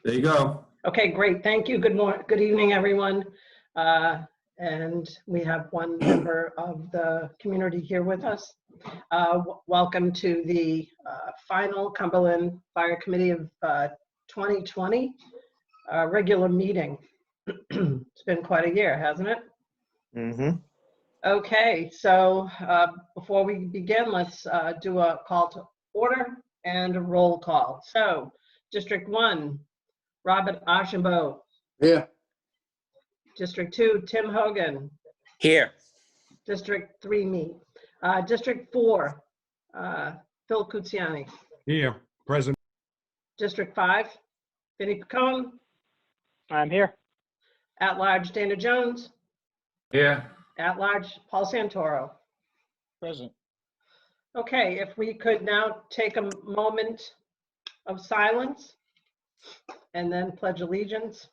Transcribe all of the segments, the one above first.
There you go. Okay, great. Thank you. Good evening, everyone. And we have one member of the community here with us. Welcome to the final Cumberland Fire Committee of 2020 regular meeting. It's been quite a year, hasn't it? Mm-hmm. Okay, so before we begin, let's do a call to order and a roll call. So, District 1, Robert Archambault. Here. District 2, Tim Hogan. Here. District 3, me. District 4, Phil Cucciani. Here, present. District 5, Vinnie Picone. I'm here. At large, Dana Jones. Here. At large, Paul Santoro. Present. Okay, if we could now take a moment of silence and then pledge allegiance.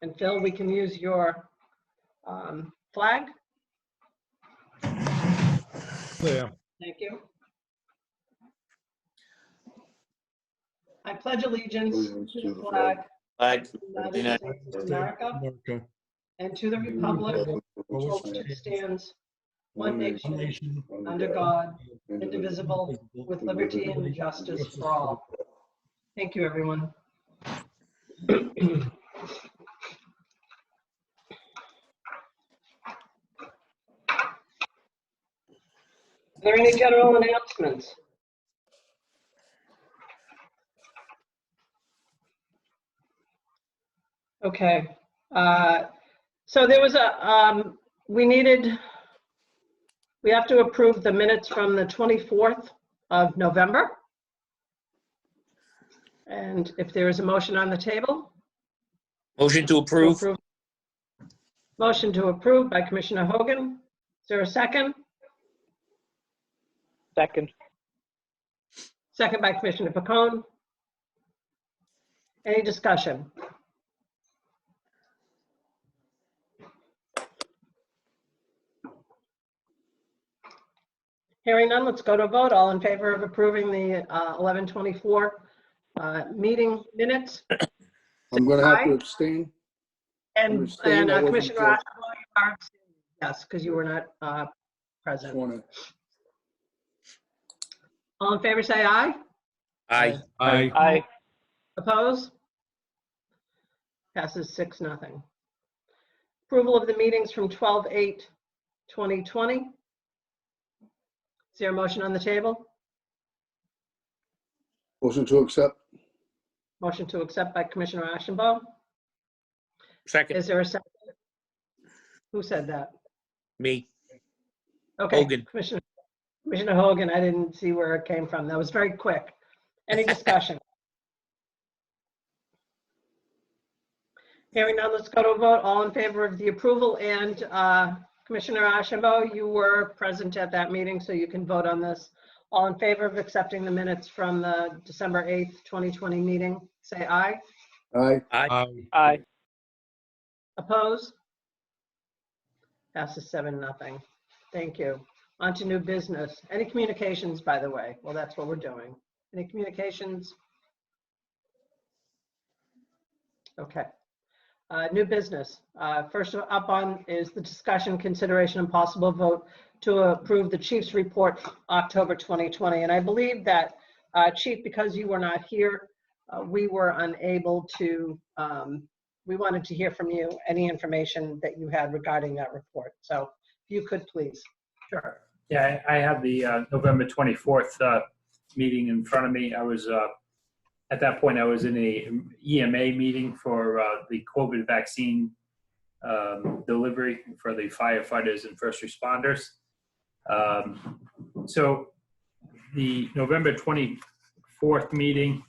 And Phil, we can use your flag. There. Thank you. I pledge allegiance to the flag Flag. of the United States of America America. and to the republic for which it stands, one nation, under God, indivisible, with liberty and justice for all. Thank you, everyone. Are there any general announcements? Okay, so there was a, we have to approve the minutes from the 24th of November. And if there is a motion on the table. Motion to approve. Motion to approve by Commissioner Hogan. Is there a second? Second. Second by Commissioner Picone. Any discussion? Hearing none, let's go to a vote. All in favor of approving the 11/24 meeting minutes? I'm going to have Aye. to abstain. And Abstain, I wasn't Commissioner there. Archibald, you are abstaining. Yes, because you were not Just present. wanna- All in favor, say aye. Aye. Aye. Aye. Oppose? Passes 6-0. Approval of the meetings from 12/8/2020. Is there a motion on the table? Motion to accept. Motion to accept by Commissioner Archambault. Second. Is there a second? Who said that? Me. Okay. Hogan. Commissioner Hogan, I didn't see where it came from. That was very quick. Any discussion? Hearing none, let's go to a vote. All in favor of the approval, and Commissioner Archambault, you were present at that meeting, so you can vote on this. All in favor of accepting the minutes from the December 8th, 2020 meeting, say aye. Aye. Aye. Aye. Aye. Oppose? Passes 7-0. Thank you. On to new business. Any communications, by the way? Well, that's what we're doing. Any communications? Okay. New business. First up on is the discussion, consideration, and possible vote to approve the chief's report for October 2020. And I believe that, Chief, because you were not here, we were unable to, we wanted to hear from you any information that you had regarding that report. So if you could, please. Sure. Yeah, I have the November 24th meeting in front of me. I was, at that point, I was in a EMA meeting for the COVID vaccine delivery for the firefighters and first responders. So the November 24th meeting,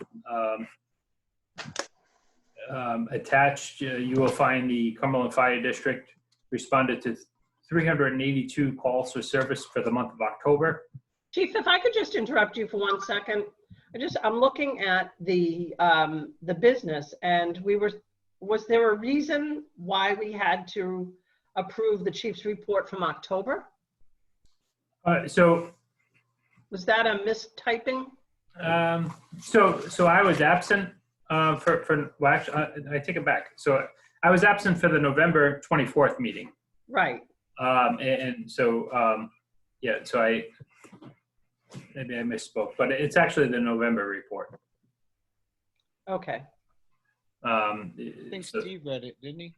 attached, you will find the Cumberland Fire District responded to 382 calls for service for the month of October. Chief, if I could just interrupt you for 1 second. I'm looking at the business, and was there a reason why we had to approve the chief's report from October? So Was that a mistyping? So I was absent well, actually, I take it back. So I was absent for the November 24th meeting. Right. And so, yeah, so maybe I misspoke, but it's actually the November report. Okay. I think So Steve read it, didn't he?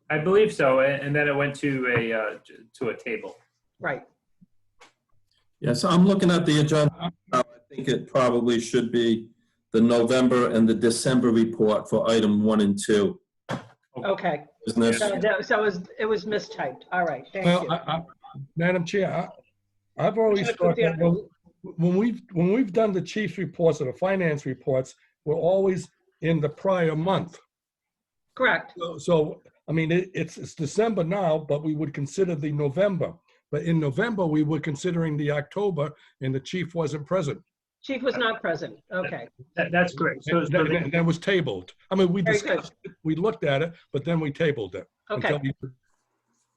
I believe so, and then it went to a table. Right. Yes, I'm looking at the agenda. I think it probably should be the November and the December report for item 1 and 2. Okay. Business. So it was mistyped. all right, thank Well, you. Madam Chair, I've always Should've thought put that when we've done the chief's reports or the finance reports, we're always in the prior month. Correct. So I mean, it's December now, but we would consider the November. But in November, we were considering the October, and the chief wasn't present. Chief was not present. Okay. That's correct. So And that was tabled. I mean, we Very good. discussed it, we looked at it, but then we tabled it. Okay.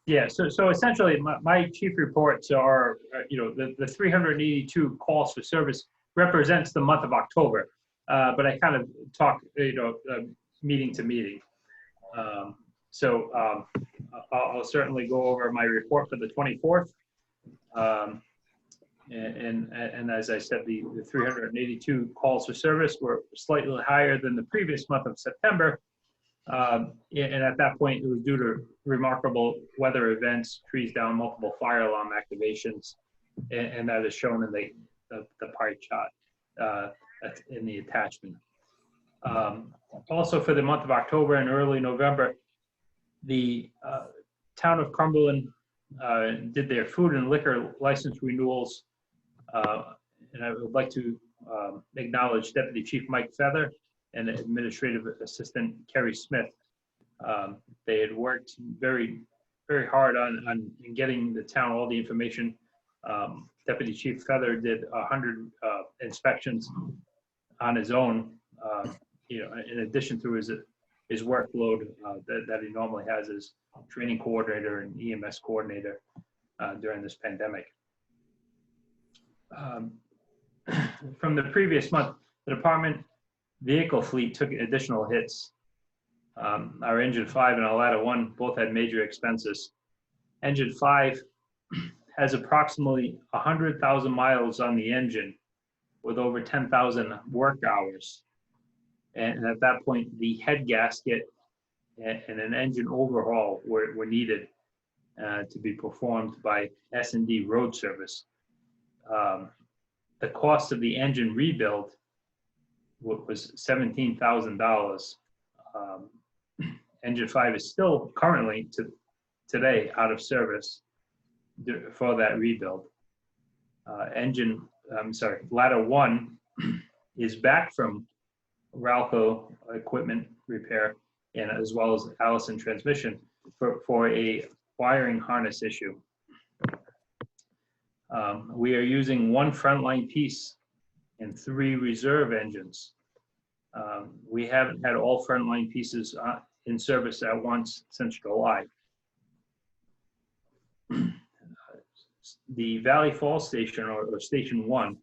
yeah, so essentially, my chief reports are, the 382 calls for service represents the month of October, but I kind of talk, meeting to meeting. I'll certainly go over my report for the 24th. And as I said, the 382 calls for service were slightly higher than the previous month of September. And at that point, it was due to remarkable weather events, trees down, multiple fire alarm activations, and that is shown in the pie chart in the attachment. Also for the month of October and early November, the town of Cumberland did their food and liquor license renewals. And I would like to acknowledge Deputy Chief Mike Feather and Administrative Assistant Kerry Smith. They had worked very, very hard on getting the town all the information. Deputy Chief Feather did 100 inspections on his own, in addition to his workload that he normally has as training coordinator and EMS coordinator during this pandemic. From the previous month, the department vehicle fleet took additional hits. Our engine 5 and our ladder 1 both had major expenses. Engine 5 has approximately 100,000 miles on the engine with over 10,000 work hours. And at that point, the head gasket and an engine overhaul were needed to be performed by S&D Road Service. The cost of the engine rebuild was $17,000. Engine 5 is still currently today out of service for that rebuild. Ladder 1 is back from Ralco equipment repair, and as well as Allison transmission for a wiring harness issue. We are using 1 frontline piece and 3 reserve engines. We haven't had all frontline pieces in service at once since July. The Valley Falls station, or Station 1,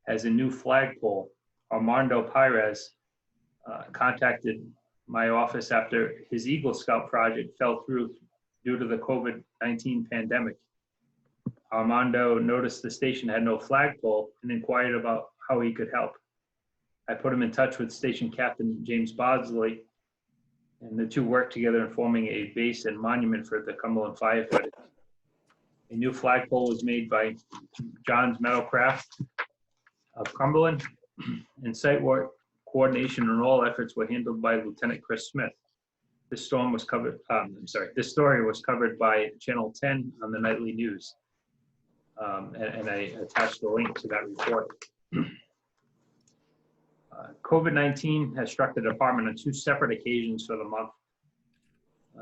has a new flagpole. Armando Pires contacted my office after his Eagle Scout project fell through due to the COVID-19 pandemic. Armando noticed the station had no flagpole and inquired about how he could help. I put him in touch with Station Captain James Bosley, and the two worked together in forming a base and monument for the Cumberland firefighters. A new flagpole was made by John's Metalcraft of Cumberland, and site work coordination and all efforts were handled by Lieutenant Chris Smith. This story was covered by Channel 10 on the nightly news. And I attached the link to that report. COVID-19 has struck the department on 2 separate occasions for the month.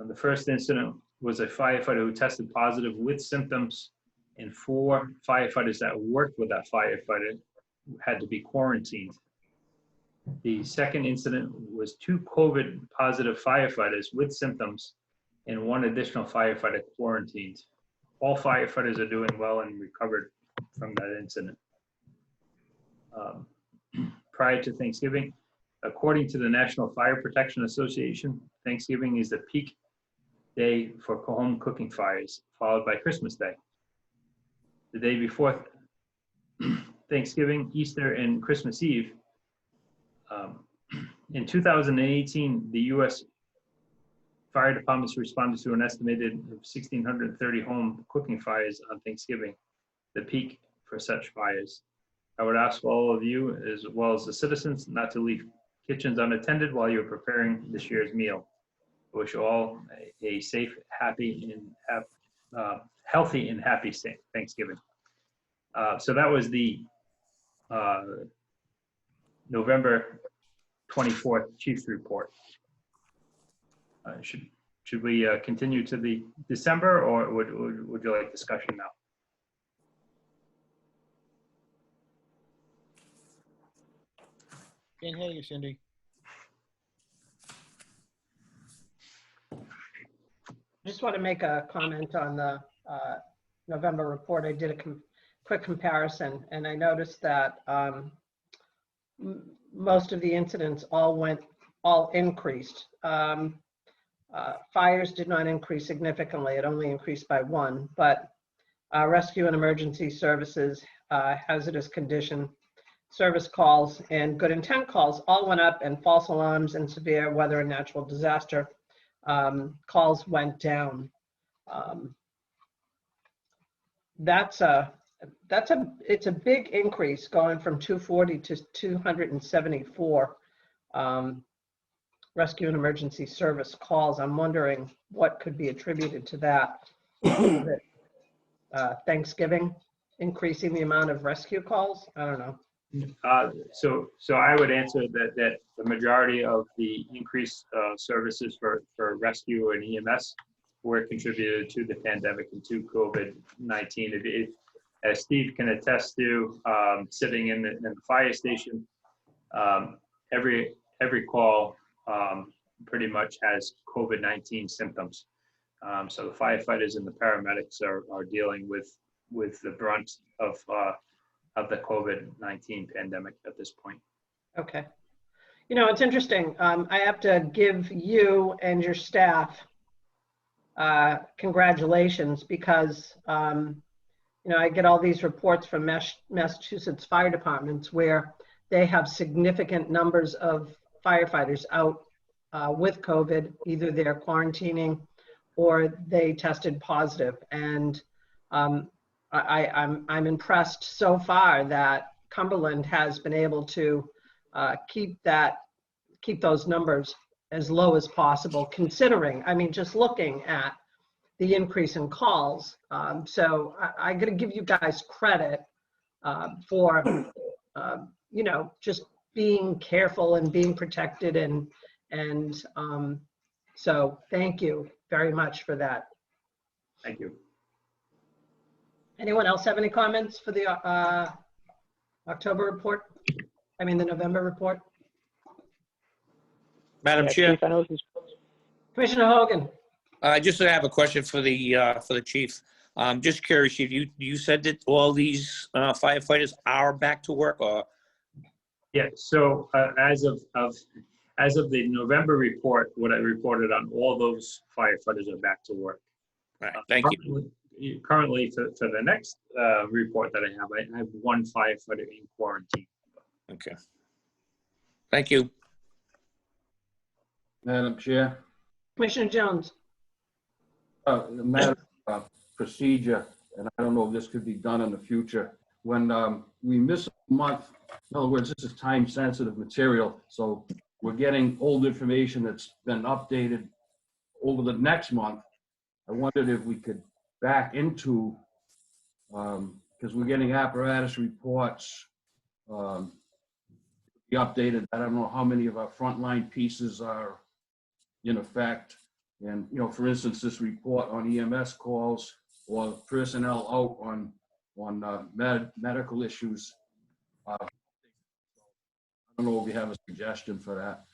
The first incident was a firefighter who tested positive with symptoms, and 4 firefighters that worked with that firefighter had to be quarantined. The second incident was 2 COVID positive firefighters with symptoms and 1 additional firefighter quarantined. All firefighters are doing well and recovered from that incident. Prior to Thanksgiving, according to the National Fire Protection Association, Thanksgiving is the peak day for home cooking fires, followed by Christmas Day. The day before Thanksgiving, Easter, and Christmas Eve. In 2018, the U.S. fire departments responded to an estimated 1,630 home cooking fires on Thanksgiving, the peak for such fires. I would ask all of you, as well as the citizens, not to leave kitchens unattended while you're preparing this year's meal. I wish you all a safe, happy, and healthy and happy Thanksgiving. So that was the November 24th Chiefs report. Should we continue to the December, or would you like discussion now? Can't hear you, Cindy. I just want to make a comment on the November report. I did a quick comparison, and I noticed that most of the incidents all increased. Fires did not increase significantly. It only increased by 1, but rescue and emergency services, hazardous condition service calls, and good intent calls all went up, and false alarms and severe weather and natural disaster calls went down. It's a big increase, going from 240 to 274 rescue and emergency service calls. I'm wondering what could be attributed to that. Thanksgiving increasing the amount of rescue calls? I don't know. So I would answer that the majority of the increased services for rescue and EMS were contributed to the pandemic and to COVID-19. As Steve can attest to, sitting in the fire station, every call pretty much has COVID-19 symptoms. So the firefighters and the paramedics are dealing with the brunt of the COVID-19 pandemic at this point. Okay. You know, it's interesting. I have to give you and your staff congratulations, because you know, I get all these reports from Massachusetts fire departments where they have significant numbers of firefighters out with COVID. Either they're quarantining or they tested positive. And I'm impressed so far that Cumberland has been able to keep those numbers as low as possible, considering, I mean, just looking at the increase in calls. So I got to give you guys credit for, you know, just being careful and being protected. And so thank you very much for that. Thank you. Anyone else have any comments for the October report? I mean, the November report? Madam Chair, Commissioner Hogan. I just have a question for the chief. Just curious, Chief, you said that all these firefighters are back to work, or? Yeah. So as of the November report, what I reported on, all those firefighters are back to work. All right, thank you. Currently, for the next report that I have 1 firefighter in quarantine. Okay. Thank you. Madam Chair, Commissioner Jones. a matter of procedure, and I don't know if this could be done in the future. When we miss a month, in other words, this is time-sensitive material, so we're getting old information that's been updated over the next month. I wondered if we could back into, because we're getting apparatus reports, be updated. I don't know how many of our frontline pieces are in effect. And, you know, for instance, this report on EMS calls or personnel out on medical issues. I don't know if you have a suggestion for that.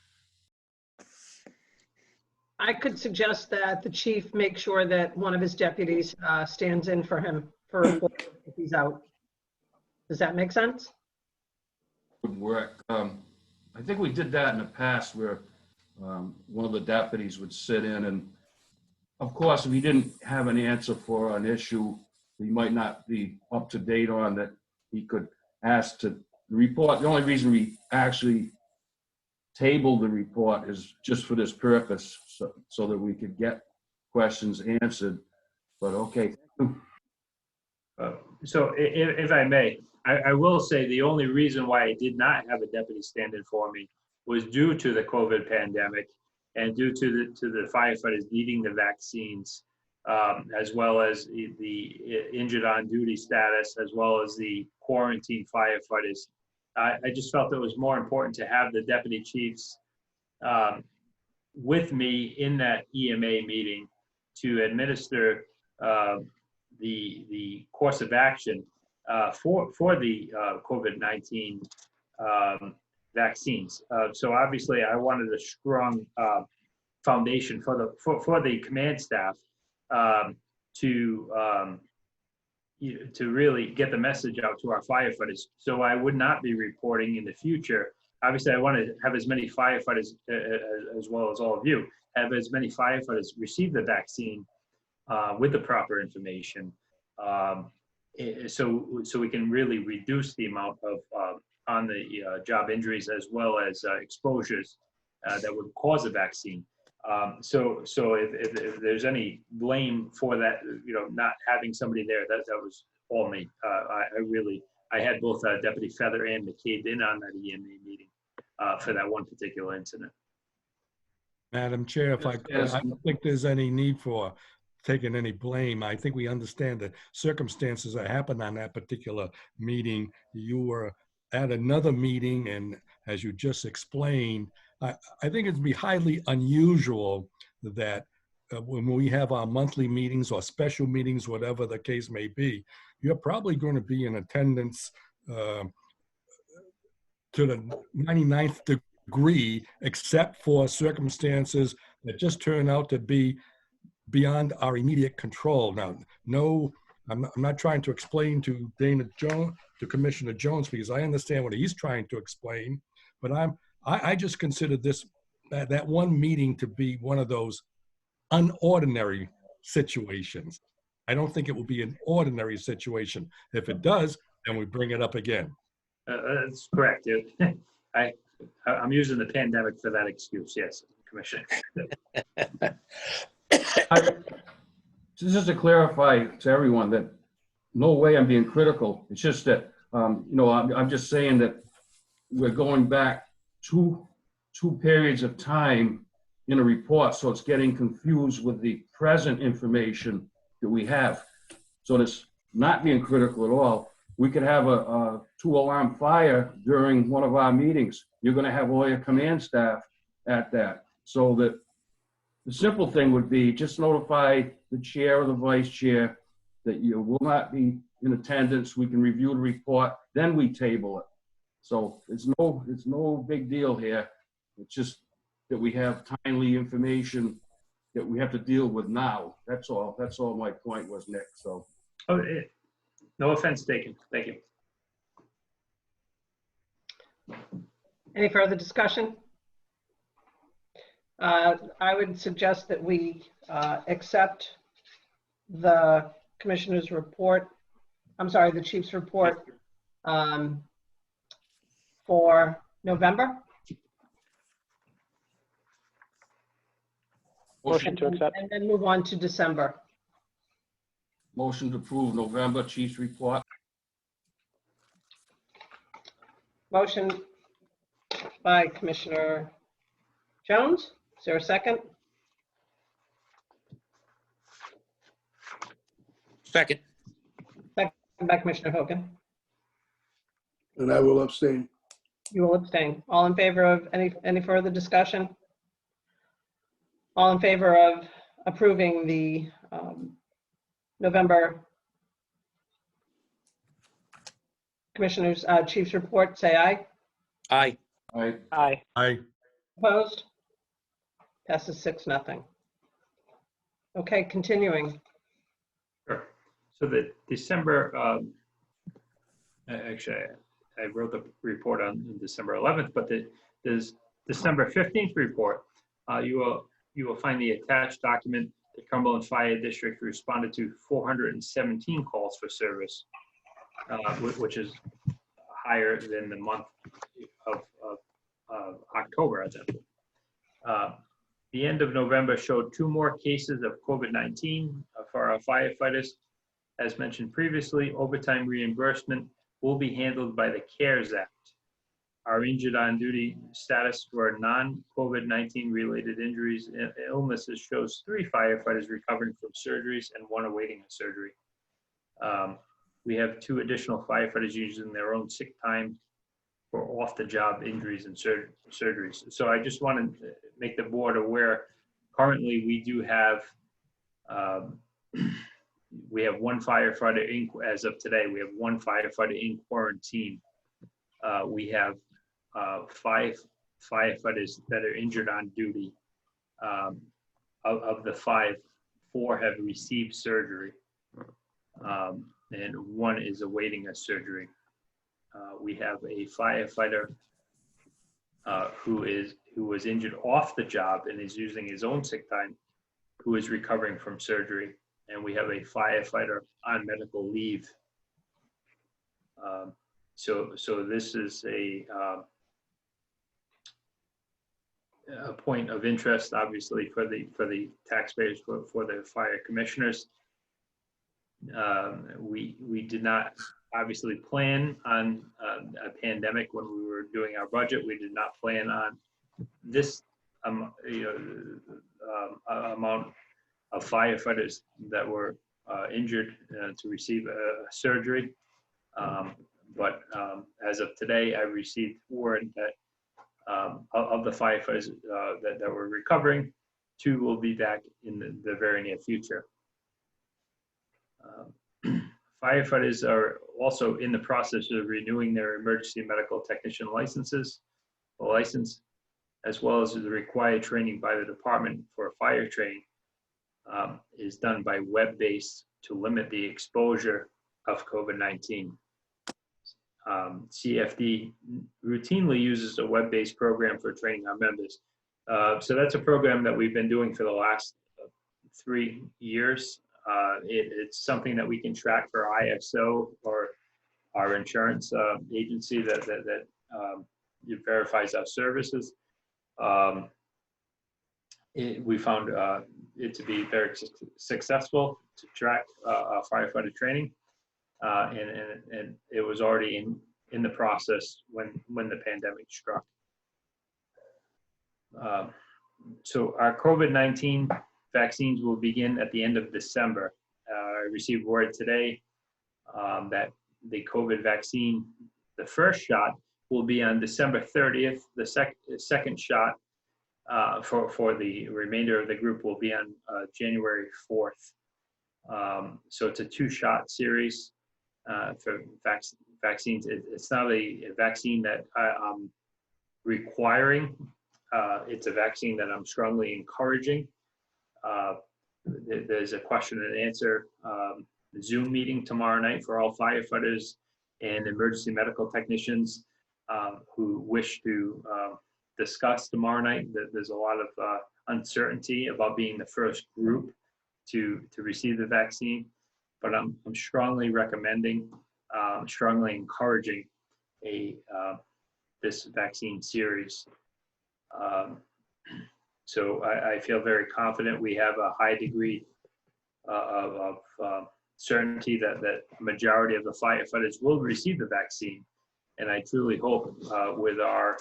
I could suggest that the chief make sure that one of his deputies stands in for him for a report if he's out. Does that make sense? Would work. I think we did that in the past where one of the deputies would sit in and, of course, if he didn't have an answer for an issue he might not be up to date on, that he could ask to report. The only reason we actually tabled the report is just for this purpose, so that we could get questions answered. But okay. So if I may, I will say the only reason why I did not have a deputy stand in for me was due to the COVID pandemic and due to the firefighters needing the vaccines, as well as the injured on duty status, as well as the quarantine firefighters. I just felt it was more important to have the deputy chiefs with me in that EMA meeting to administer the course of action for the COVID-19 vaccines. So obviously, I wanted a strong foundation for the command staff to really get the message out to our firefighters. So I would not be reporting in the future. Obviously, I want to have as many firefighters, as well as all of you, have as many firefighters receive the vaccine with the proper information, so we can really reduce the amount of on the job injuries as well as exposures that would cause a vaccine. So if there's any blame for that, not having somebody there, that was all me. I had both Deputy Feather and McCabe in on that EMA meeting for that one particular incident. Madam Chair, if I could, I don't think there's any need for taking any blame. I think we understand the circumstances that happened on that particular meeting. You were at another meeting, and as you just explained, I think it'd be highly unusual that when we have our monthly meetings or special meetings, whatever the case may be, you're probably going to be in attendance to the 99th degree, except for circumstances that just turn out to be beyond our immediate control. Now, no, I'm not trying to explain to Commissioner Jones, because I understand what he's trying to explain, but I just consider that one meeting to be one of those unordinary situations. I don't think it will be an ordinary situation. If it does, then we bring it up again. That's correct. I'm using the pandemic for that excuse. Yes, Commissioner. Just to clarify to everyone that no way I'm being critical. It's just that, I'm just saying that we're going back two periods of time in a report, so it's getting confused with the present information that we have. So it's not being critical at all. We could have a 2-alarm fire during one of our meetings. You're going to have all your command staff at that, so that the simple thing would be just notify the chair or the vice chair that you will not be in attendance. We can review the report, then we table it. So it's no big deal here. It's just that we have timely information that we have to deal with now. That's all. That's all my point was, Nick. So. Oh, no offense taken. Thank you. Any further discussion? I would suggest that we accept the commissioner's report. I'm sorry, the chief's report for November. Motion to accept. And then move on to December. Motion to approve November chief's report. Motion by Commissioner Jones. Is there a second? Second. Second by Commissioner Hogan. And I will abstain. You will abstain. All in favor of any further discussion? All in favor of approving the November Commissioner's Chief's report, say aye. Aye. Aye. Aye. Opposed? Passes 6-0. Okay, continuing. Sure. So the December actually, I wrote the report on December 11th, but there's December 15th report. You will find the attached document. The Cumberland Fire District responded to 417 calls for service, which is higher than the month of October, I think. The end of November showed 2 more cases of COVID-19 for our firefighters. As mentioned previously, overtime reimbursement will be handled by the CARES Act. Our injured on duty status for non-COVID-19 related injuries and illnesses shows 3 firefighters recovering from surgeries and 1 awaiting a surgery. We have 2 additional firefighters using their own sick time for off-the-job injuries and surgeries. So I just want to make the board aware, currently we do have, we have 1 firefighter as of today, we have 1 firefighter in quarantine. We have 5 firefighters that are injured on duty. Of the 5, 4 have received surgery, and 1 is awaiting a surgery. We have a firefighter who was injured off the job and is using his own sick time, who is recovering from surgery, and we have a firefighter on medical leave. So this is a point of interest, obviously, for the taxpayers, for the fire commissioners. We did not obviously plan on a pandemic when we were doing our budget. We did not plan on this amount of firefighters that were injured to receive a surgery. But as of today, I received word that of the firefighters that were recovering, 2 will be back in the very near future. Firefighters are also in the process of renewing their emergency medical technician licenses. The license, as well as the required training by the department for fire training, is done by web-based to limit the exposure of COVID-19. CFD routinely uses a web-based program for training our members. So that's a program that we've been doing for the last 3 years. It's something that we can track for ISO or our insurance agency that verifies our services. We found it to be very successful to track firefighter training, and it was already in the process when the pandemic struck. So our COVID-19 vaccines will begin at the end of December. I received word today that the COVID vaccine, the first shot, will be on December 30th. The second shot for the remainder of the group will be on January 4th. So it's a 2-shot series for vaccines. It's not a vaccine that I'm requiring. It's a vaccine that I'm strongly encouraging. There's a question and answer Zoom meeting tomorrow night for all firefighters and emergency medical technicians who wish to discuss tomorrow night. There's a lot of uncertainty about being the first group to receive the vaccine, but I'm strongly recommending, strongly encouraging this vaccine series. So I feel very confident. We have a high degree of certainty that the majority of the firefighters will receive the vaccine. And I truly hope with our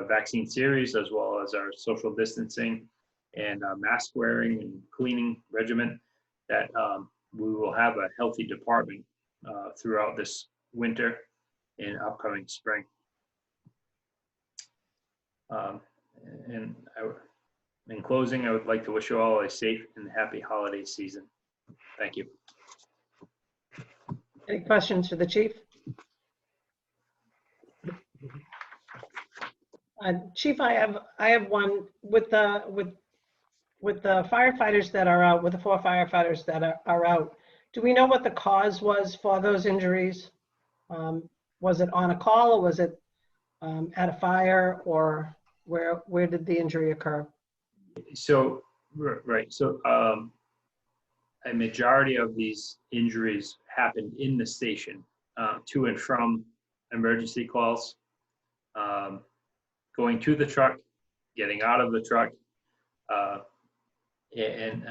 vaccine series, as well as our social distancing and mask wearing and cleaning regimen, that we will have a healthy department throughout this winter and upcoming spring. And in closing, I would like to wish you all a safe and happy holiday season. Thank you. Any questions for the chief? Chief, I have one with the firefighters that are out, with the 4 firefighters that are out. Do we know what the cause was for those injuries? Was it on a call, or was it at a fire, or where did the injury occur? So, right, so a majority of these injuries happened in the station, to and from emergency calls, going to the truck, getting out of the truck, and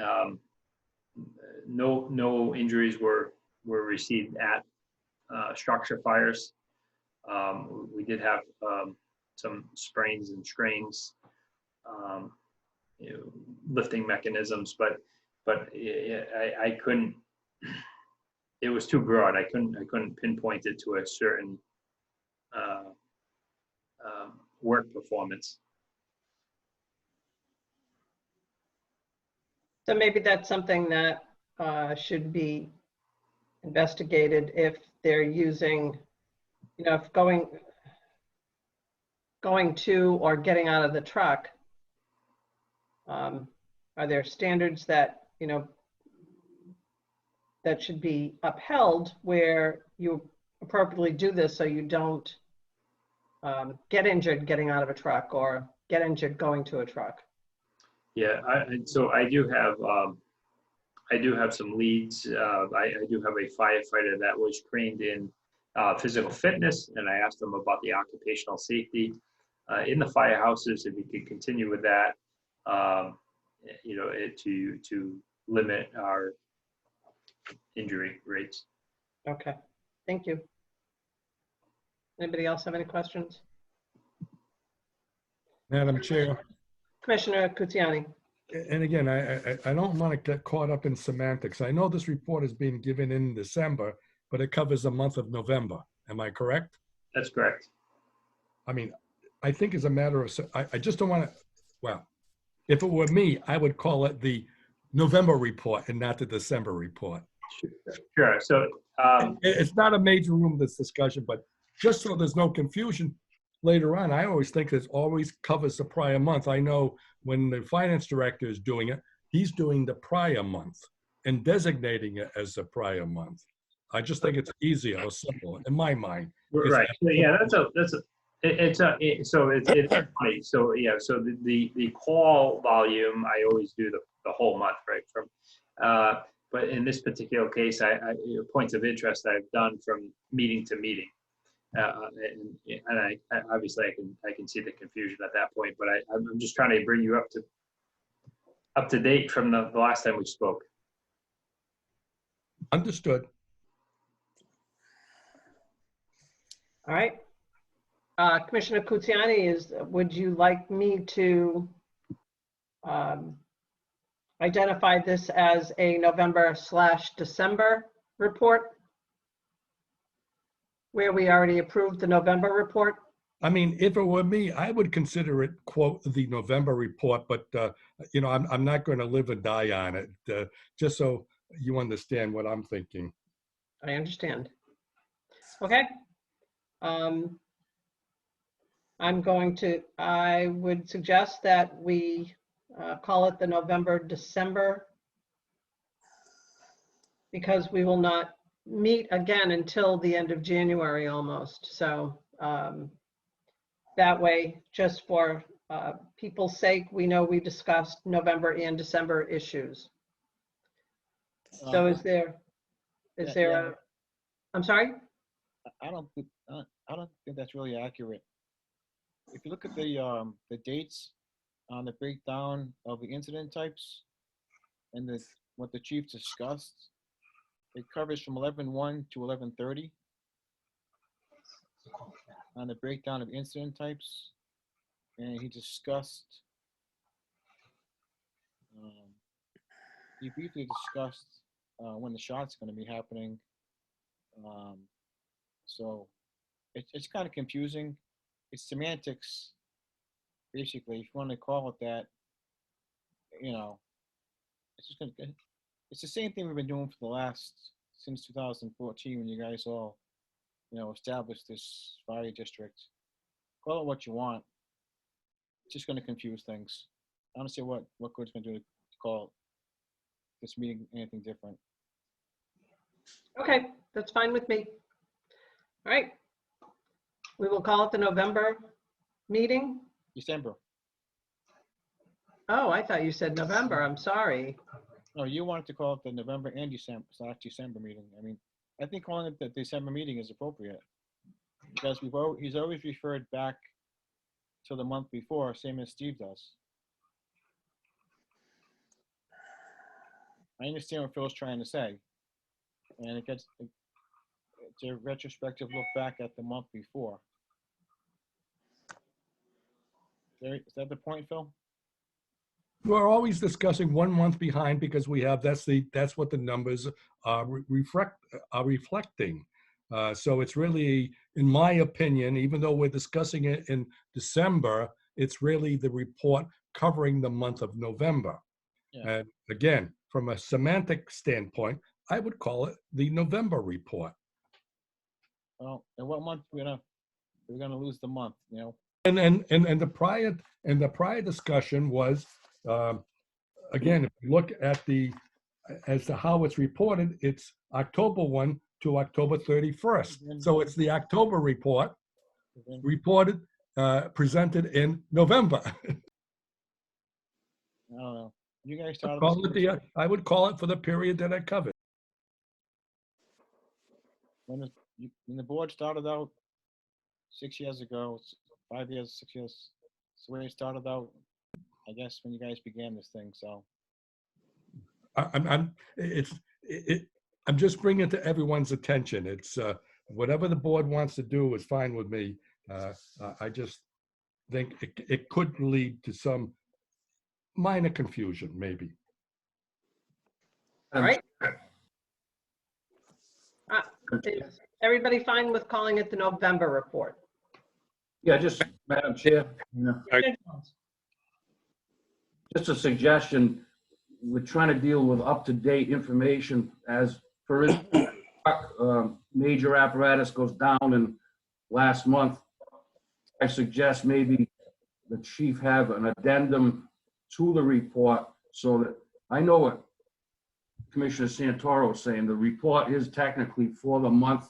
no injuries were received at structure fires. We did have some sprains and strains, lifting mechanisms, but I couldn't. It was too broad. I couldn't pinpoint it to a certain work performance. So maybe that's something that should be investigated if they're using, if going to or getting out of the truck. Are there standards that, that should be upheld where you appropriately do this so you don't get injured getting out of a truck or get injured going to a truck? Yeah, so I do have some leads. I do have a firefighter that was trained in physical fitness, and I asked them about the occupational safety in the firehouses, if we could continue with that, to limit our injury rates. Okay, thank you. Anybody else have any questions? Madam Chair, Commissioner Kutsiani. and again, I don't want to get caught up in semantics. I know this report is being given in December, but it covers the month of November. Am I correct? That's correct. I mean, I think as a matter of, I just don't want to, well, if it were me, I would call it the November report and not the December report. Sure. So It's not a major room, this discussion, but just so there's no confusion later on, I always think it always covers the prior month. I know when the finance director is doing it, he's doing the prior month and designating it as the prior month. I just think it's easier or simpler in my mind. right. Yeah, it's funny. So yeah, so the call volume, I always do the whole month, right? But in this particular case, I points of interest I've done from meeting to meeting, and I obviously I can see the confusion at that point. But I'm just trying to bring you up to date from the last time we spoke. Understood. All right. Commissioner Kutsiani, would you like me to identify this as a November/December report, where we already approved the November report? I mean, if it were me, I would consider it, quote, the November report, but, I'm not going to live and die on it, just so you understand what I'm thinking. I understand. Okay. I would suggest that we call it the November/December, because we will not meet again until the end of January almost. So that way, just for people's sake, we know we discussed November and December issues. So is there a, I'm sorry? I don't think that's really accurate. If you look at the dates on the breakdown of the incident types and what the chief discussed, it covers from 11/1 to 11/30 on the breakdown of incident types, and he discussed. He briefly discussed when the shot's going to be happening. So it's kind of confusing. It's semantics, basically. If you want to call it that, it's just gonna. It's the same thing we've been doing for since 2014, when you guys all, established this fire district. Call it what you want. It's just going to confuse things. I don't see what good's going to do to call this meeting anything different. Okay, that's fine with me. All right. We will call it the November meeting. December. Oh, I thought you said November. I'm sorry. No, you wanted to call it the November and December meeting. I mean, I think calling it the December meeting is appropriate. Because he's always referred back to the month before, same as Steve does. I understand what Phil's trying to say. And it's a retrospective look back at the month before. Is that the point, Phil? We're always discussing 1 month behind because that's what the numbers are reflecting. So it's really, in my opinion, even though we're discussing it in December, it's really the report covering the month of November. Yeah. And again, from a semantic standpoint, I would call it the November report. Well, in what month we're gonna lose the month, you know? And the prior discussion was, again, if you look at as to how it's reported, it's October 1 to October 31st. So it's the October report reported, presented in November. I don't know. You guys started I would call it for the period that I covered. when the board started out 6 years ago, 5 years, 6 years. It's the way it started out, I guess, when you guys began this thing. So I'm just bringing it to everyone's attention. It's whatever the board wants to do is fine with me. I just think it could lead to some minor confusion, maybe. All right. Is everybody fine with calling it the November report? Yeah, just, Madam Chair, just a suggestion. We're trying to deal with up-to-date information as, for instance, major apparatus goes down in last month. I suggest maybe the chief have an addendum to the report so that, I know what Commissioner Santoro is saying, the report is technically for the month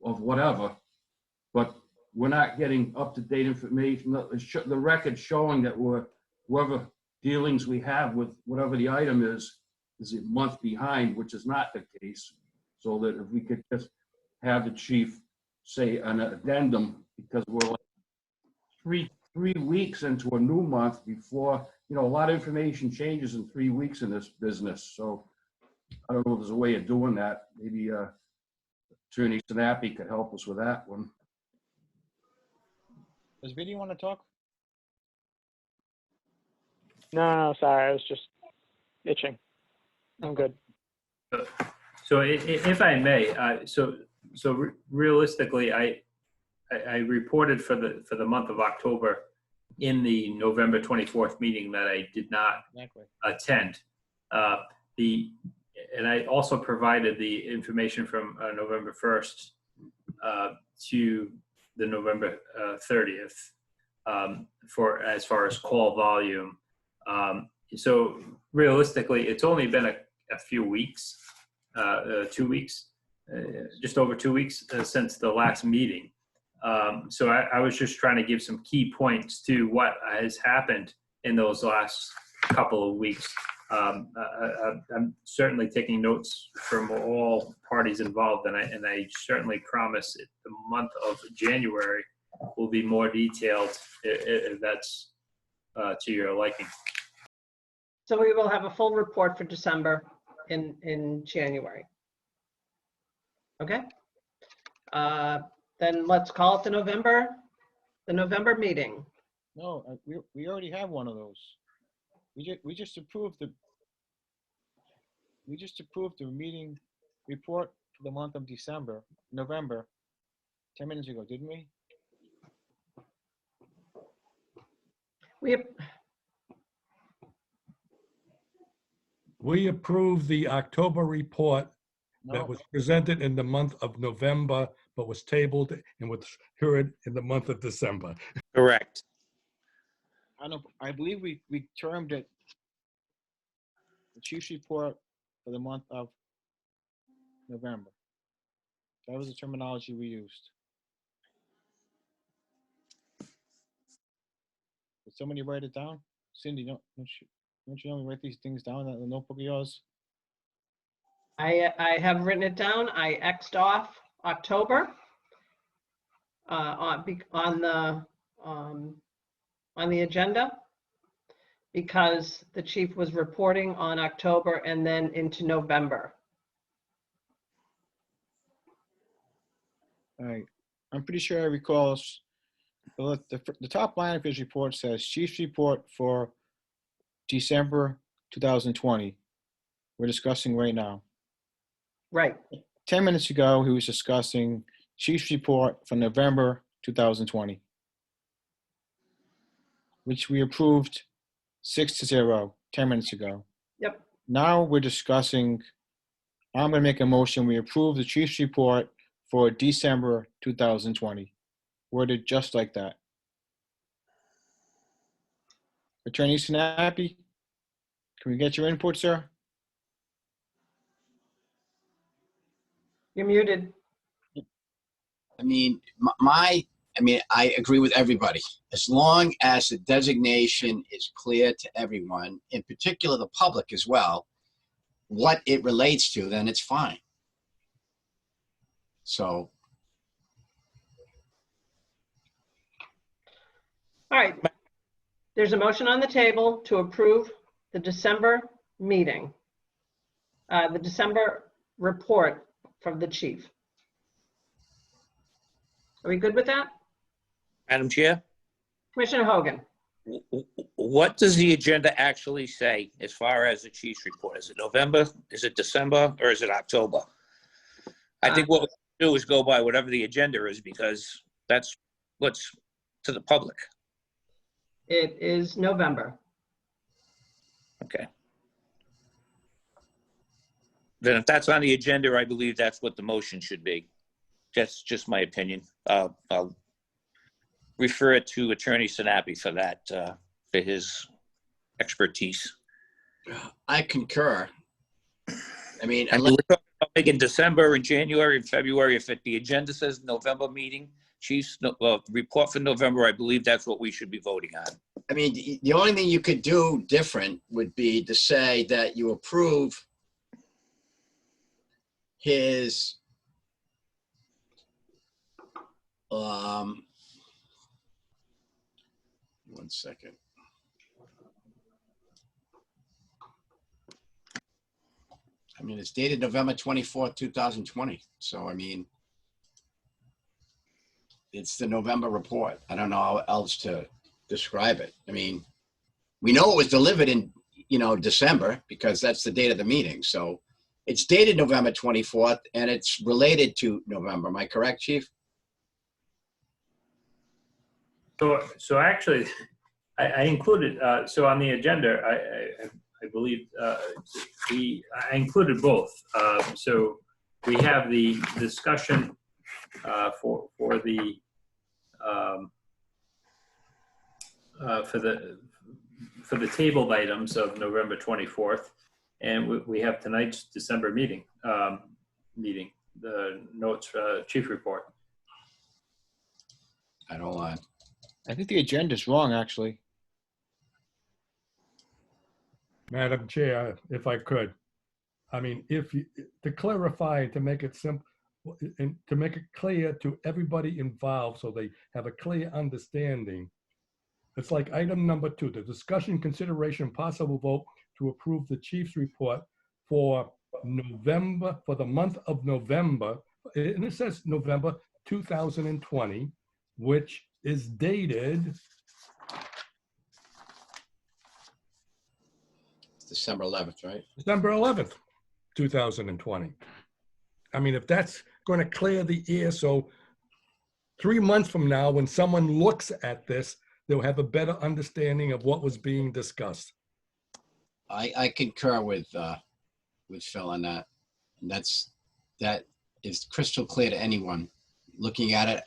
of whatever, but we're not getting up-to-date information. The record showing that whoever dealings we have with whatever the item is a month behind, which is not the case. So that if we could just have the chief say an addendum, because we're like three weeks into a new month before, a lot of information changes in 3 weeks in this business. So I don't know if there's a way of doing that. Maybe Attorney Sinapi could help us with that one. does Vinny want to talk? No, sorry, I was just itching. I'm good. So if I may, realistically, I reported for the month of October in the November 24th meeting that I did not attend. And I also provided the information from November 1st to the November 30th for as far as call volume. So realistically, it's only been a few weeks, 2 weeks, just over 2 weeks since the last meeting. So I was just trying to give some key points to what has happened in those last couple of weeks. I'm certainly taking notes from all parties involved, and I certainly promise the month of January will be more detailed if that's to your liking. So we will have a full report for December in January. Okay. Then let's call it the November meeting. No, we already have one of those. We just approved the meeting report for the month of November, 10 minutes ago, didn't we? We approved the October report that No. was presented in the month of November, but was tabled and was heard in the month of December. Correct. I believe we termed it the chief's report for the month of November. That was the terminology we used. Did somebody write it down? Cindy, don't you normally write these things down in the notebook of yours? I have written it down. I X'd off October on the agenda because the chief was reporting on October and then into November. All right. I'm pretty sure I recall the top line of his report says Chief's report for December 2020. We're discussing right now. Right. 10 minutes ago, he was discussing Chief's report for November 2020, which we approved 6-0 10 minutes ago. Yep. Now we're discussing, I'm going to make a motion. We approve the Chief's report for December 2020. Worded just like that. Attorney Sinapi, can we get your input, sir? You're muted. I mean, I agree with everybody. As long as the designation is clear to everyone, in particular the public as well, what it relates to, then it's fine. So. All right. There's a motion on the table to approve the December meeting, the December report from the chief. Are we good with that? Madam Chair, Commissioner Hogan? what does the agenda actually say as far as the chief's report? Is it November, is it December, or is it October? I think what we do is go by whatever the agenda is because that's what's to the public. It is November. Okay. Then if that's on the agenda, I believe that's what the motion should be. That's just my opinion. I'll refer it to Attorney Sinapi for that, for his expertise. I concur. I mean, I mean, we're talking about making December and January and February. If the agenda says November meeting, Chief's report for November, I believe that's what we should be voting on. I mean, the only thing you could do different would be to say that you approve his one second. I mean, it's dated November 24th, 2020. So, I mean, it's the November report. I don't know how else to describe it. I mean, we know it was delivered in, December because that's the date of the meeting. So it's dated November 24th and it's related to November. Am I correct, Chief? So actually, I included, so on the agenda, I believe I included both. So we have the discussion for the tabled items of November 24th, and we have tonight's December meeting, the notes chief report. I don't lie. I think the agenda's wrong, actually. Madam Chair, if I could, I mean, to clarify, to make it simple, and to make it clear to everybody involved so they have a clear understanding, it's like item number 2, the discussion, consideration, possible vote to approve the chief's report for November, for the month of November, and it says November 2020, which is dated December 11th, right? December 11th, 2020. I mean, if that's going to clear the air, so 3 months from now, when someone looks at this, they'll have a better understanding of what was being discussed. I concur with Phil on that. And that is crystal clear to anyone looking at it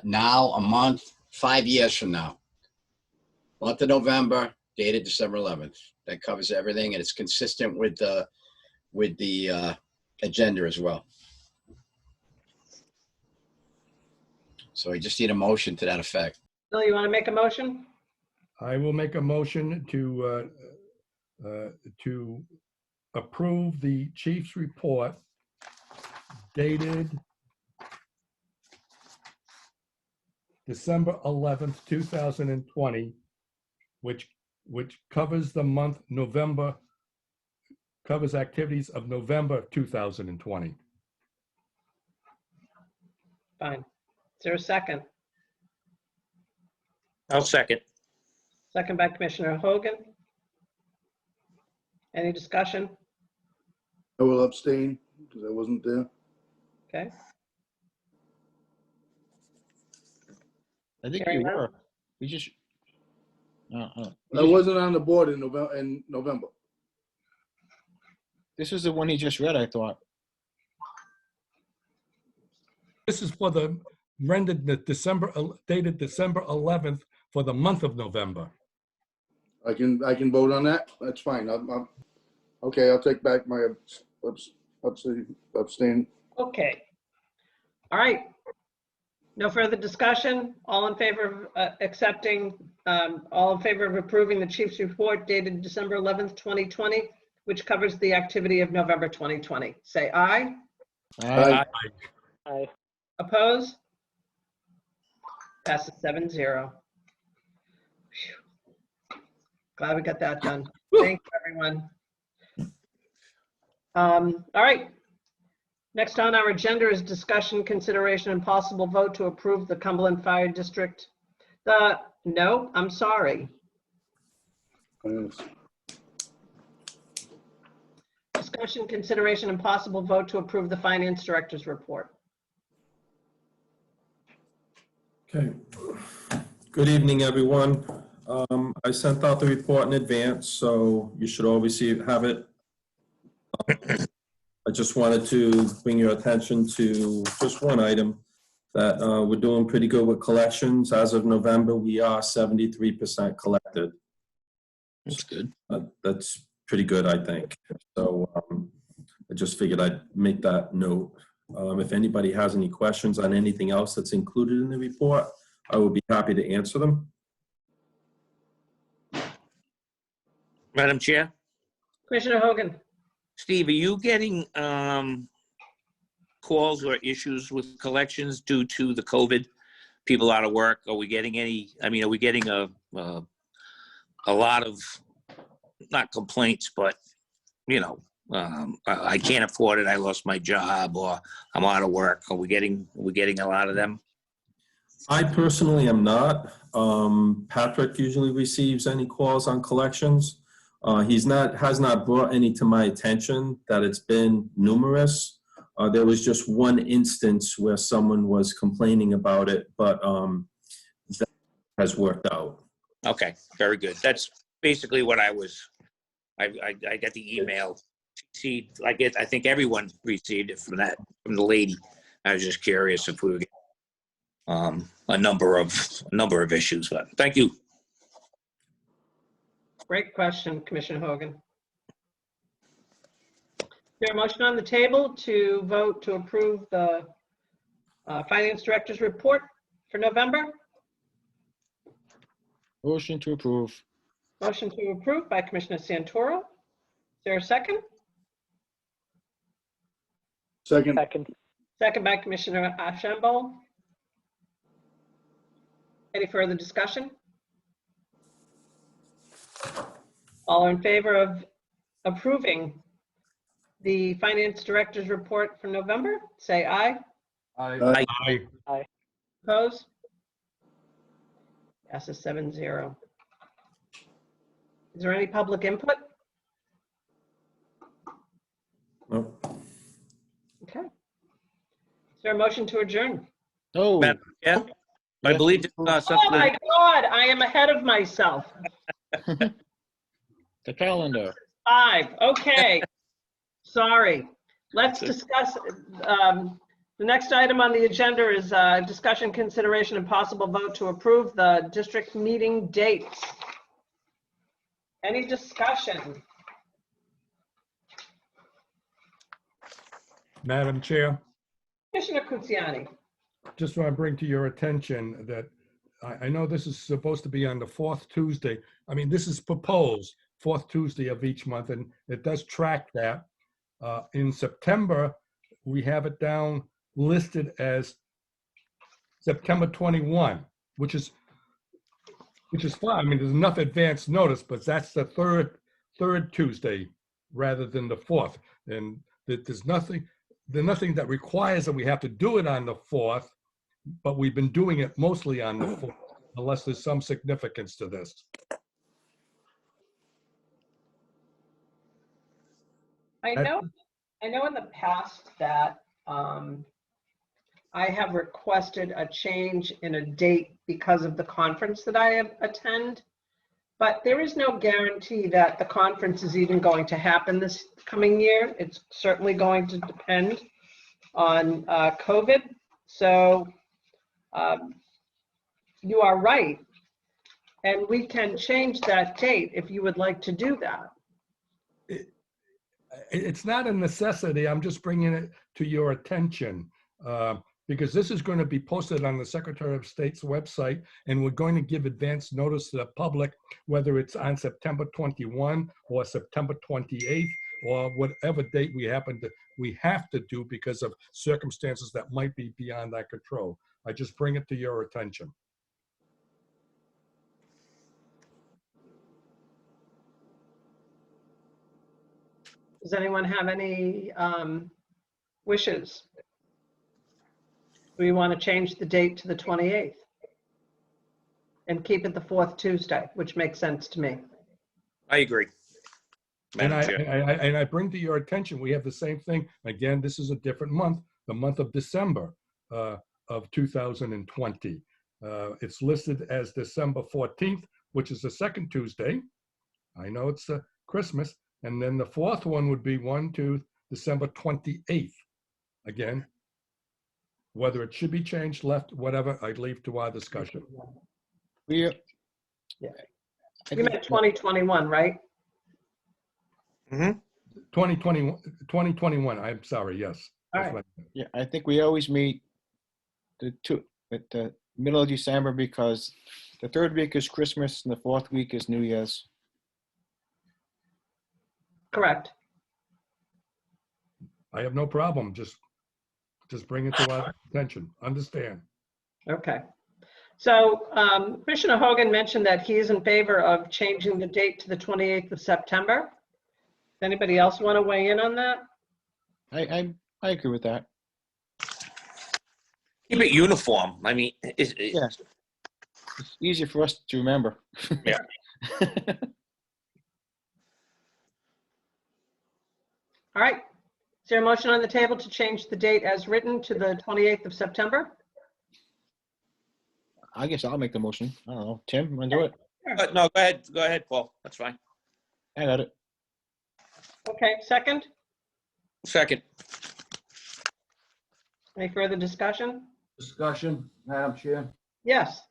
now, a month, 5 years from now. Month of November, dated December 11th. That covers everything, and it's consistent with the agenda as well. So I just need a motion to that effect. Bill, you want to make a motion? I will make a motion to approve the chief's report dated December 11th, 2020, which covers the month November, covers activities of November 2020. Fine. Is there a second? I'll second. Second by Commissioner Hogan. Any discussion? I will abstain because I wasn't there. Okay. I think Hearing you none. were. You just. I wasn't on the board in November. This is the one he just read, I thought. This is for the rendered the dated December 11th for the month of November. I can vote on that. That's fine. Okay, I'll take back my abstain. Okay. All right. No further discussion. All in favor of all in favor of approving the chief's report dated December 11th, 2020, which covers the activity of November 2020. Say aye. Aye. Aye. Oppose? Passes 7-0. Glad we got that done. Thank you, everyone. All right. Next on our agenda is discussion, consideration, and possible vote to approve the Cumberland Fire District. No, I'm sorry. Yes. Discussion, consideration, and possible vote to approve the Finance Director's report. Okay. Good evening, everyone. I sent out the report in advance, so you should all have it. I just wanted to bring your attention to just one item, that we're doing pretty good with collections. As of November, we are 73% collected. That's good. That's pretty good, I think. So I just figured I'd make that note. If anybody has any questions on anything else that's included in the report, I will be happy to answer them. Madam Chair? Commissioner Hogan. Steve, are you getting calls or issues with collections due to the COVID? People out of work? Are we getting any, are we getting a lot of, not complaints, but, I can't afford it, I lost my job, or I'm out of work. Are we getting a lot of them? I personally am not. Patrick usually receives any calls on collections. Has not brought any to my attention that it's been numerous. There was just one instance where someone was complaining about it, but that has worked out. Okay, very good. That's basically what I got the email. See, I think everyone received it from the lady. I was just curious if we were getting a number of issues, but thank you. Great question, Commissioner Hogan. Is there a motion on the table to vote to approve the Finance Director's report for November? Motion to approve. Motion to approve by Commissioner Santoro. Is there a second? Second. Second. Second by Commissioner Ashambo. Any further discussion? All in favor of approving the Finance Director's report for November, say aye. Aye. Aye. Oppose? Passes 7-0. Is there any public input? No. Okay. Is there a motion to adjourn? Oh, Madam Chair, I believe this, Oh something. my God, I am ahead of myself. the calendar. 5, okay. Sorry. Let's discuss, the next item on the agenda is discussion, consideration, and possible vote to approve the district meeting dates. Any discussion? Madam Chair, Commissioner Kutsiani. just want to bring to your attention that I know this is supposed to be on the fourth Tuesday. I mean, this is proposed fourth Tuesday of each month, and it does track that. In September, we have it down listed as September 21, which is fine. I mean, there's enough advance notice, but that's the third Tuesday rather than the fourth. And there's nothing that requires that we have to do it on the fourth, but we've been doing it mostly on the fourth, unless there's some significance to this. I know in the past that I have requested a change in a date because of the conference that I attend, but there is no guarantee that the conference is even going to happen this coming year. It's certainly going to depend on COVID. So you are right. And we can change that date if you would like to do that. It's not a necessity. I'm just bringing it to your attention because this is going to be posted on the Secretary of State's website, and we're going to give advance notice to the public, whether it's on September 21 or September 28th or whatever date we have to do because of circumstances that might be beyond our control. I just bring it to your attention. Does anyone have any wishes? Do we want to change the date to the 28th? And keep it the fourth Tuesday, which makes sense to me. I agree. And Madam Chair. I bring to your attention, we have the same thing. Again, this is a different month, the month of December of 2020. It's listed as December 14th, which is the second Tuesday. I know it's Christmas. And then the fourth one would be December 28th. Again, whether it should be changed, left, whatever, I leave to our discussion. Yeah. You meant 2021, right? 2021, I'm sorry, yes. All right. Yeah, I think we always meet at the middle of December because the third week is Christmas and the fourth week is New Year's. Correct. I have no problem. Just bring it to our attention. Understand. Okay. So Commissioner Hogan mentioned that he is in favor of changing the date to the 28th of September. Does anybody else want to weigh in on that? I agree with that. Keep it uniform. I mean, Yes. It's easier for us to remember. Yeah. All right. Is there a motion on the table to change the date as written to the 28th of September? I guess I'll make the motion. I don't know. Tim, want to do it? No, go ahead, Paul. That's fine. I got it. Okay, second. Second. Any further discussion? Discussion, Madam Chair. Yes.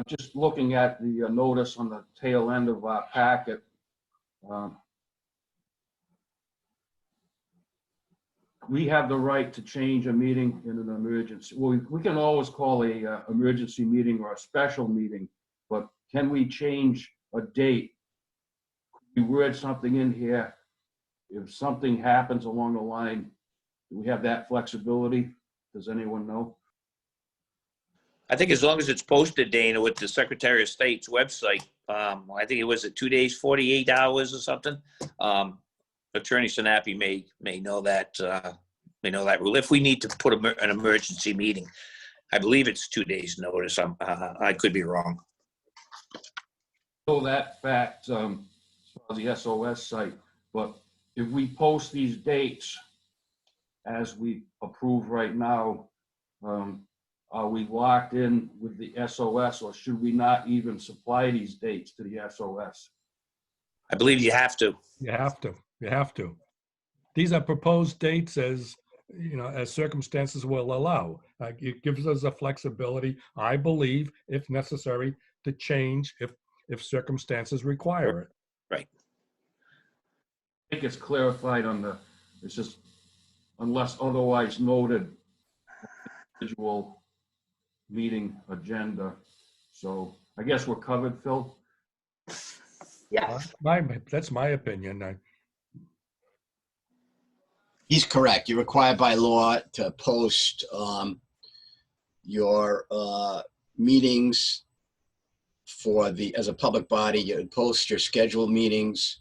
Just looking at the notice on the tail end of our packet. We have the right to change a meeting in an emergency. Well, we can always call a emergency meeting or a special meeting, but can we change a date? We word something in here. If something happens along the line, do we have that flexibility? Does anyone know? I think as long as it's posted, Dana, with the Secretary of State's website, I think it was 2 days, 48 hours or something. Attorney Sinapi may know that rule. If we need to put an emergency meeting, I believe it's 2 days notice. I could be wrong. Know that fact as far as the SOS site, but if we post these dates as we approve right now, are we locked in with the SOS, or should we not even supply these dates to the SOS? I believe you have to. You have to. You have to. These are proposed dates as circumstances will allow. It gives us a flexibility, I believe, if necessary, to change if circumstances require it. Right. I think it's clarified on it's just unless otherwise noted individual meeting agenda. So I guess we're covered, Phil? Yes. That's my opinion. He's correct. You're required by law to post your meetings as a public body. You post your scheduled meetings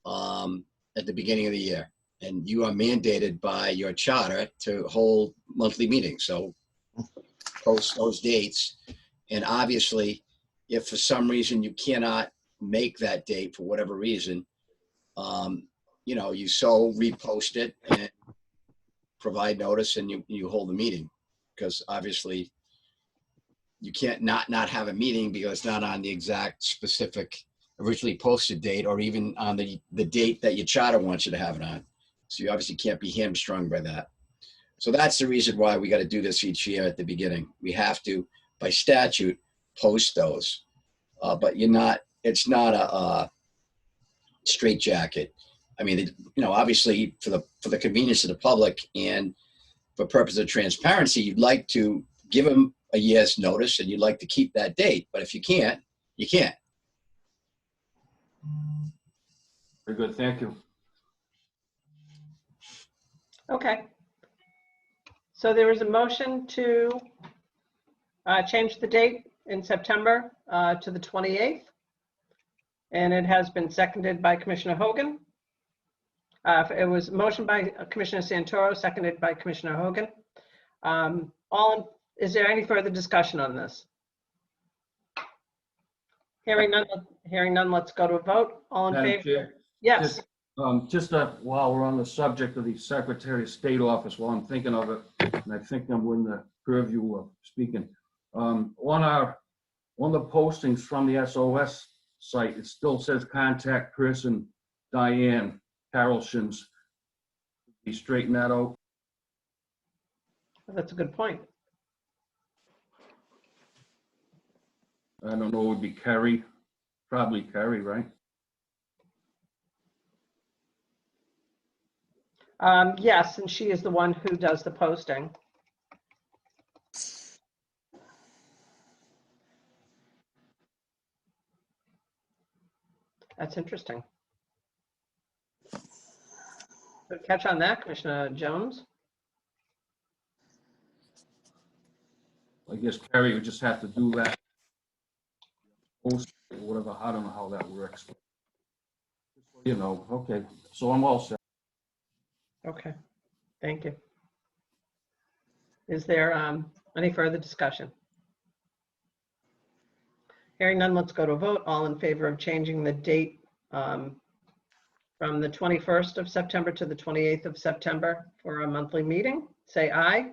at the beginning of the year. And you are mandated by your charter to hold monthly meetings. So post those dates. And obviously, if for some reason you cannot make that date for whatever reason, you so repost it and provide notice, and you hold the meeting. Because obviously you can't not have a meeting because it's not on the exact specific originally posted date, or even on the date that your charter wants you to have it on. So you obviously can't be hamstrung by that. So that's the reason why we got to do this each year at the beginning. We have to, by statute, post those. But it's not a straitjacket. I mean, obviously for the convenience of the public and for purpose of transparency, you'd like to give them a year's notice and you'd like to keep that date. But if you can't, you can't. Very good, thank you. Okay. So there is a motion to change the date in September to the 28th. And it has been seconded by Commissioner Hogan. It was motioned by Commissioner Santoro, seconded by Commissioner Hogan. Is there any further discussion on this? Hearing none, let's go to a vote. All in Madam favor? Chair, Yes. while we're on the subject of the Secretary of State office, while I'm thinking of it, and I think I'm in the purview of speaking, on the postings from the SOS site, it still says contact person Diane Carolshins. You straighten that out? That's a good point. I don't know, it would be Kerry, probably Kerry, right? Yes, and she is the one who does the posting. That's interesting. Good catch on that, Commissioner Jones. I guess Kerry would just have to do that. Post, whatever, I don't know how that works. Okay, so I'm all set. Okay, thank you. Is there any further discussion? Hearing none, let's go to a vote. All in favor of changing the date from the 21st of September to the 28th of September for a monthly meeting, say aye.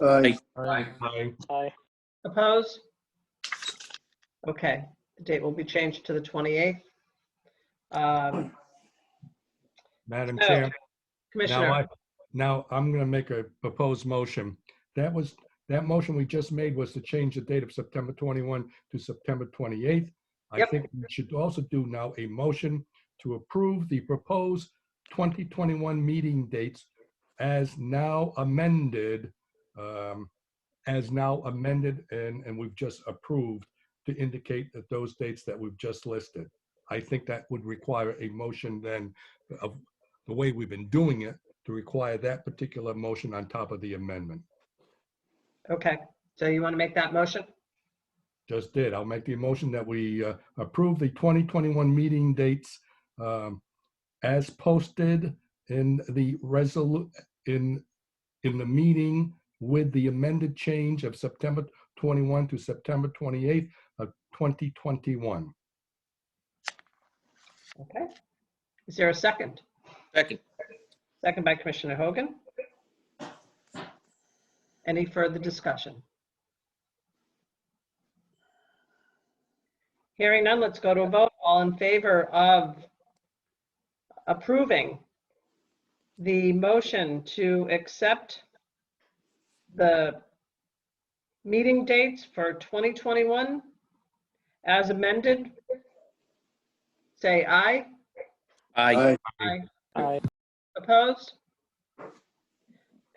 Aye. Aye. Opposed? Okay, the date will be changed to the 28th. Madam Oh, Chair, Commissioner, now I'm going to make a proposed motion. That motion we just made was to change the date of September 21 to September 28th. I Yep. think we should also do now a motion to approve the proposed 2021 meeting dates as now amended, and we've just approved to indicate that those dates that we've just listed. I think that would require a motion then of the way we've been doing it, to require that particular motion on top of the amendment. okay, so you want to make that motion? Just did. I'll make the motion that we approve the 2021 meeting dates as posted in the in the meeting with the amended change of September 21 to September 28th of 2021. Okay. Is there a second? Second. Second by Commissioner Hogan. Any further discussion? Hearing none, let's go to a vote. All in favor of approving the motion to accept the meeting dates for 2021 as amended, say aye. Aye. Aye. Aye. Opposed?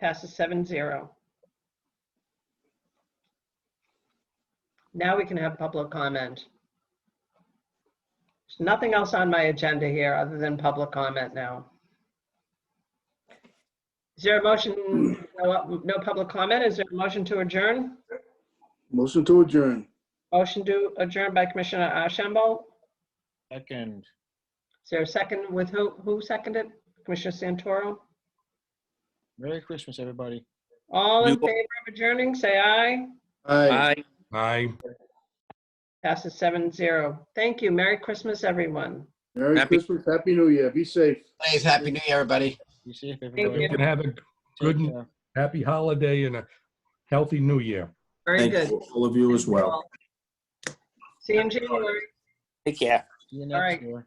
Passes 7-0. Now we can have public comment. There's nothing else on my agenda here other than public comment now. Is there a motion, no public comment? Is there a motion to adjourn? Motion to adjourn. Motion to adjourn by Commissioner Ashambo. Second. Is there a second with who? Who seconded? Commissioner Santoro? Merry Christmas, everybody. All in favor of adjourning, say aye. Aye. Aye. Aye. Passes 7-0. Thank you. Merry Christmas, everyone. Merry Happy- Christmas, Happy New Year. Be safe. Please, Happy New Year, everybody. Be safe, you. everybody. You can have a Take good, care. happy holiday and a healthy new year. Very Thank good. you, all of you as well. See you in January. Take care. See you All right. next year.